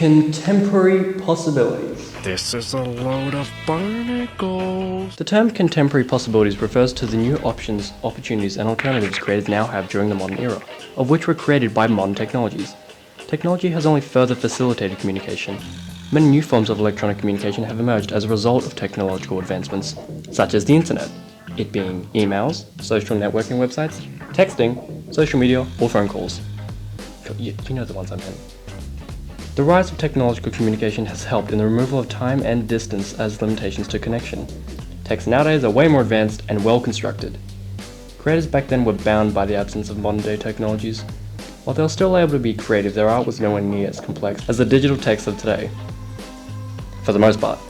Contemporary possibilities. This is a load of barnacles. The term contemporary possibilities refers to the new options, opportunities, and alternatives creators now have during the modern era, of which were created by modern technologies. Technology has only further facilitated communication. Many new forms of electronic communication have emerged as a result of technological advancements, such as the internet, it being emails, social networking websites, texting, social media, or phone calls. You know the ones I meant. The rise of technological communication has helped in the removal of time and distance as limitations to connection. Texts nowadays are way more advanced and well constructed. Creators back then were bound by the absence of modern day technologies. While they were still able to be creative, their art was nowhere near as complex as the digital text of today. For the most part.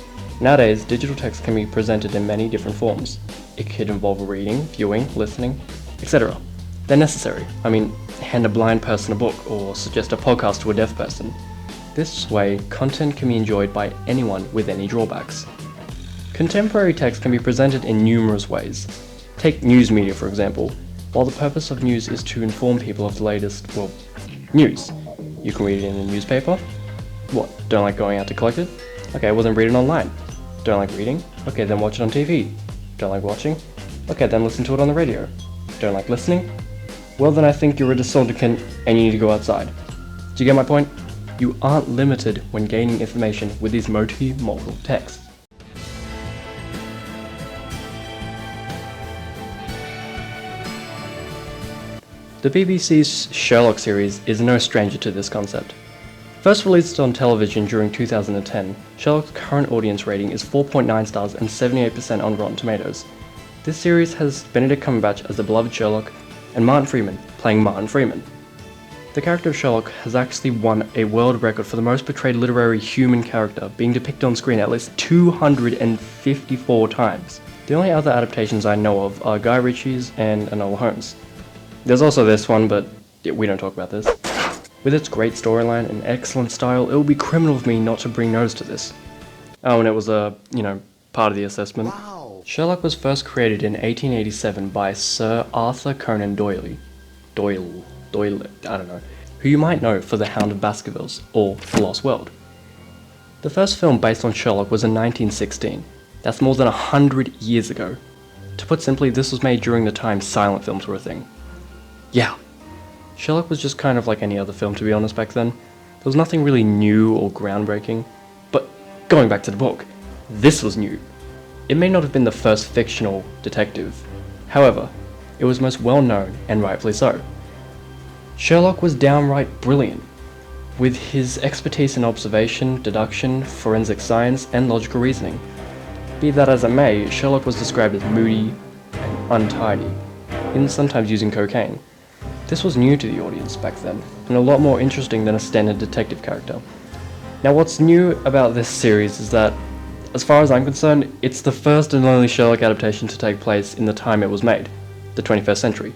Nowadays, digital text can be presented in many different forms. It could involve reading, viewing, listening, etc. They're necessary. Hand a blind person a book or suggest a podcast to a deaf person. This way, content can be enjoyed by anyone with any drawbacks. Contemporary text can be presented in numerous ways. Take news media for example. While the purpose of news is to inform people of the latest, news. You can read it in a newspaper. What, don't like going out to collect it? Okay, well then read it online. Don't like reading? Okay, then watch it on TV. Don't like watching? Okay, then listen to it on the radio. Don't like listening? Well then I think you're a dyslexic and you need to go outside. Do you get my point? You aren't limited when gaining information with these multimodal texts. The BBC's Sherlock series is no stranger to this concept. First released on television during 2010, Sherlock's current audience rating is 4.9 stars and 78% on Rotten Tomatoes. This series has Benedict Cumberbatch as the beloved Sherlock and Martin Freeman playing Martin Freeman. The character of Sherlock has actually won a world record for the most portrayed literary human character, being depicted on screen at least 254 times. The only other adaptations I know of are Guy Ritchie's and Enola Holmes. There's also this one, but we don't talk about this. With its great storyline and excellent style, it would be criminal of me not to bring notice to this. Oh, and it was part of the assessment. Wow. Sherlock was first created in 1887 by Sir Arthur Conan Doyle, who you might know for The Hound of Baskervilles, or The Lost World. The first film based on Sherlock was in 1916. That's more than 100 years ago. To put simply, this was made during the time silent films were a thing. Yeah. Sherlock was just kind of like any other film, to be honest, back then. There was nothing really new or groundbreaking. But going back to the book, this was new. It may not have been the first fictional detective. However, it was most well known, and rightfully so. Sherlock was downright brilliant, with his expertise in observation, deduction, forensic science, and logical reasoning. Be that as it may, Sherlock was described as moody and untidy, and sometimes using cocaine. This was new to the audience back then, and a lot more interesting than a standard detective character. Now what's new about this series is that, as far as I'm concerned, it's the first and only Sherlock adaptation to take place in the time it was made, the 21st century.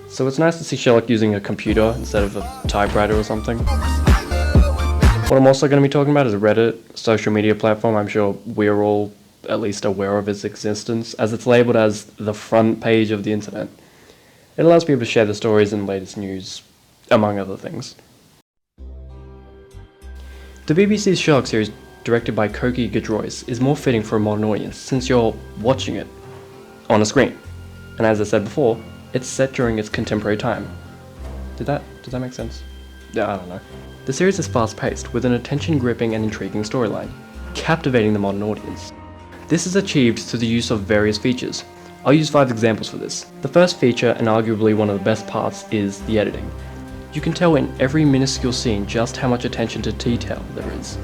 So it's nice to see Sherlock using a computer instead of a typewriter or something. What I'm also going to be talking about is Reddit, a social media platform I'm sure we're all at least aware of its existence, as it's labelled as the front page of the internet. It allows people to share their stories and latest news, among other things. The BBC's Sherlock series, directed by Koki Gadrois, is more fitting for a modern audience since you're watching it on a screen. And as I said before, it's set during its contemporary time. Does that make sense? Yeah, I don't know. The series is fast-paced, with an attention-gripping and intriguing storyline, captivating the modern audience. This is achieved through the use of various features. I'll use 5 examples for this. The first feature, and arguably one of the best parts, is the editing. You can tell in every minuscule scene just how much attention to detail there is.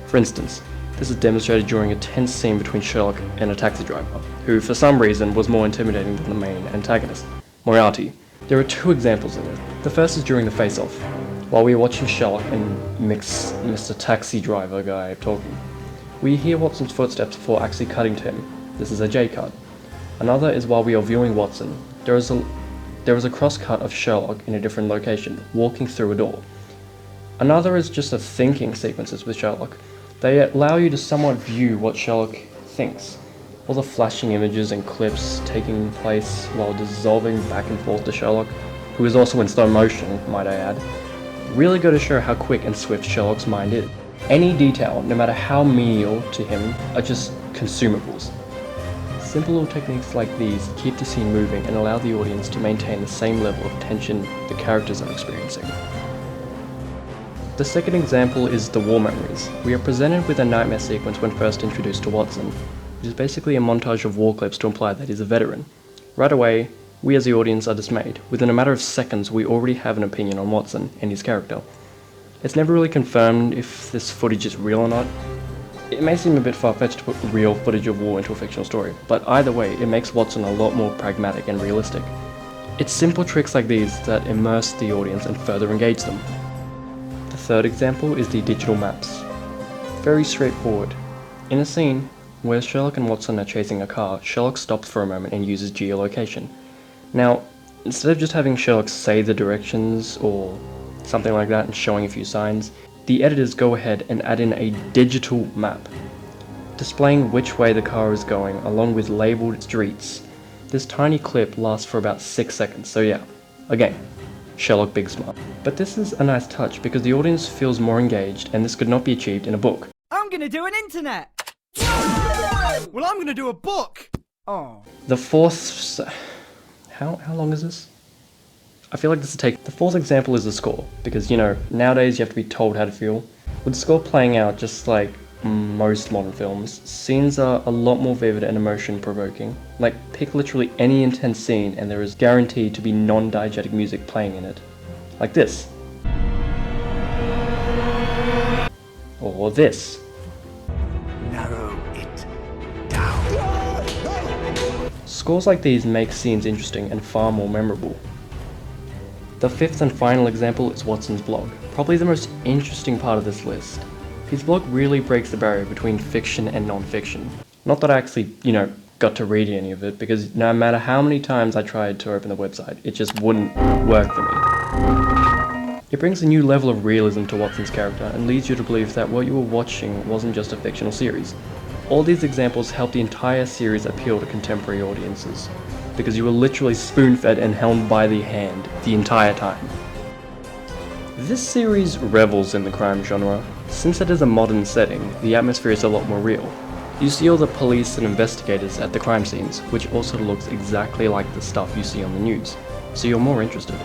For instance, this is demonstrated during a tense scene between Sherlock and a taxi driver, who for some reason was more intimidating than the main antagonist, Moriarty. There are 2 examples in it. The first is during the face-off, while we are watching Sherlock and Mr. Taxi Driver guy talking. We hear Watson's footsteps before actually cutting to him. This is a J-cut. Another is while we are viewing Watson. There is a cross-cut of Sherlock in a different location, walking through a door. Another is just a thinking sequences with Sherlock. They allow you to somewhat view what Sherlock thinks. All the flashing images and clips taking place while dissolving back and forth to Sherlock, who is also in slow motion, might I add, really go to show how quick and swift Sherlock's mind is. Any detail, no matter how menial to him, are just consumables. Simple little techniques like these keep the scene moving and allow the audience to maintain the same level of tension the characters are experiencing. The second example is the war memories. We are presented with a nightmare sequence when first introduced to Watson, which is basically a montage of war clips to imply that he's a veteran. Right away, we as the audience are dismayed. Within a matter of seconds, we already have an opinion on Watson and his character. It's never really confirmed if this footage is real or not. It may seem a bit far-fetched to put real footage of war into a fictional story, but either way, it makes Watson a lot more pragmatic and realistic. It's simple tricks like these that immerse the audience and further engage them. The third example is the digital maps. Very straightforward. In a scene where Sherlock and Watson are chasing a car, Sherlock stops for a moment and uses geolocation. Now, instead of just having Sherlock say the directions or something like that and showing a few signs, the editors go ahead and add in a digital map, displaying which way the car is going along with labelled streets. This tiny clip lasts for about 6 seconds, so yeah, again, Sherlock big smart. But this is a nice touch because the audience feels more engaged, and this could not be achieved in a book. I'm gonna do an internet! Well, I'm gonna do a book! Oh. The fourth... How long is this? I feel like this will take... The fourth example is the score, because, you know, nowadays you have to be told how to feel. With the score playing out just like most modern films, scenes are a lot more vivid and emotion-provoking. Like, pick literally any intense scene and there is guaranteed to be non-diegetic music playing in it. Like this. Or this. Narrow it down. Scores like these make scenes interesting and far more memorable. The fifth and final example is Watson's blog, probably the most interesting part of this list. His blog really breaks the barrier between fiction and non-fiction. Not that I actually, got to read any of it, because no matter how many times I tried to open the website, it just wouldn't work for me. It brings a new level of realism to Watson's character and leads you to believe that what you were watching wasn't just a fictional series. All these examples help the entire series appeal to contemporary audiences, because you were literally spoon-fed and held by the hand the entire time. This series revels in the crime genre. Since it is a modern setting, the atmosphere is a lot more real. You see all the police and investigators at the crime scenes, which also looks exactly like the stuff you see on the news, so you're more interested.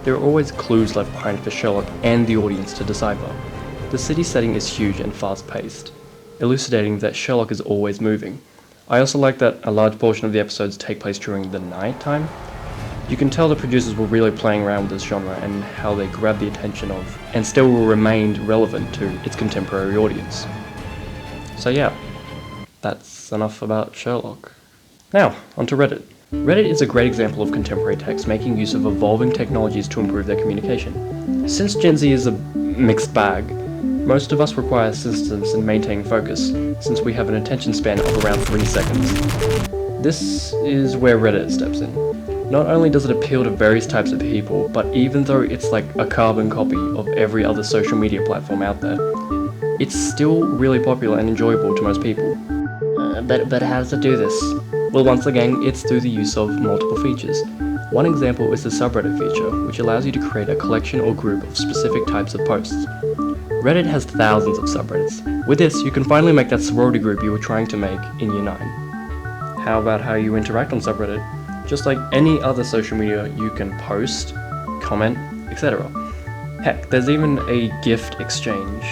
There are always clues left behind for Sherlock and the audience to decipher. The city setting is huge and fast-paced, elucidating that Sherlock is always moving. I also like that a large portion of the episodes take place during the night time. You can tell the producers were really playing around with this genre and how they grabbed the attention of, and still remained relevant to, its contemporary audience. So yeah, that's enough about Sherlock. Now, onto Reddit. Reddit is a great example of contemporary text making use of evolving technologies to improve their communication. Since Gen Z is a mixed bag, most of us require assistance in maintaining focus, since we have an attention span of around 3 seconds. This is where Reddit steps in. Not only does it appeal to various types of people, but even though it's like a carbon copy of every other social media platform out there, it's still really popular and enjoyable to most people. But how does it do this? Well, once again, it's through the use of multiple features. One example is the subreddit feature, which allows you to create a collection or group of specific types of posts. Reddit has thousands of subreddits. With this, you can finally make that sorority group you were trying to make in Year 9. How about how you interact on subreddit? Just like any other social media, you can post, comment, etc. Heck, there's even a gift exchange,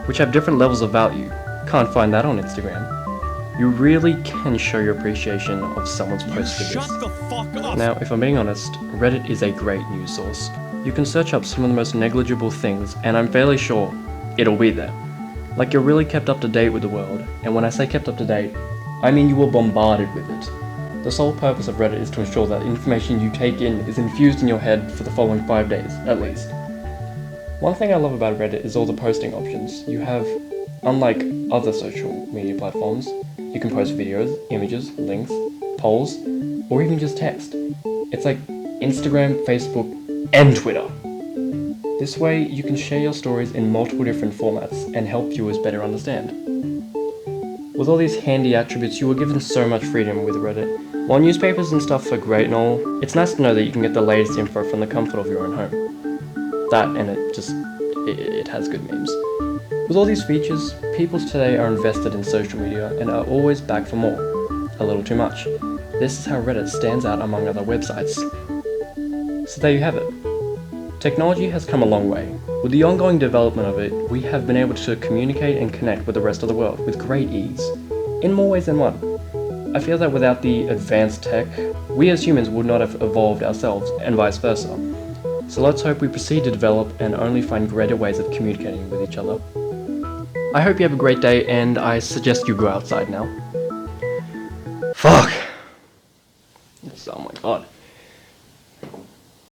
which have different levels of value. Can't find that on Instagram. You really can show your appreciation of someone's post figures. Shut the fuck up! Now, if I'm being honest, Reddit is a great news source. You can search up some of the most negligible things, and I'm fairly sure it'll be there. Like, you're really kept up to date with the world, and when I say kept up to date, I mean you were bombarded with it. The sole purpose of Reddit is to ensure that information you take in is infused in your head for the following 5 days, at least. One thing I love about Reddit is all the posting options. You have, unlike other social media platforms, you can post videos, images, links, polls, or even just text. It's like Instagram, Facebook, and Twitter. This way, you can share your stories in multiple different formats and help viewers better understand. With all these handy attributes, you were given so much freedom with Reddit. While newspapers and stuff are great and all, it's nice to know that you can get the latest info from the comfort of your own home. That, and it has good memes. With all these features, people today are invested in social media and are always back for more. A little too much. This is how Reddit stands out among other websites. So there you have it. Technology has come a long way. With the ongoing development of it, we have been able to communicate and connect with the rest of the world with great ease, in more ways than one. I feel that without the advanced tech, we as humans would not have evolved ourselves, and vice versa. So let's hope we proceed to develop and only find greater ways of communicating with each other. I hope you have a great day, and I suggest you go outside now. Fuck! Oh my god.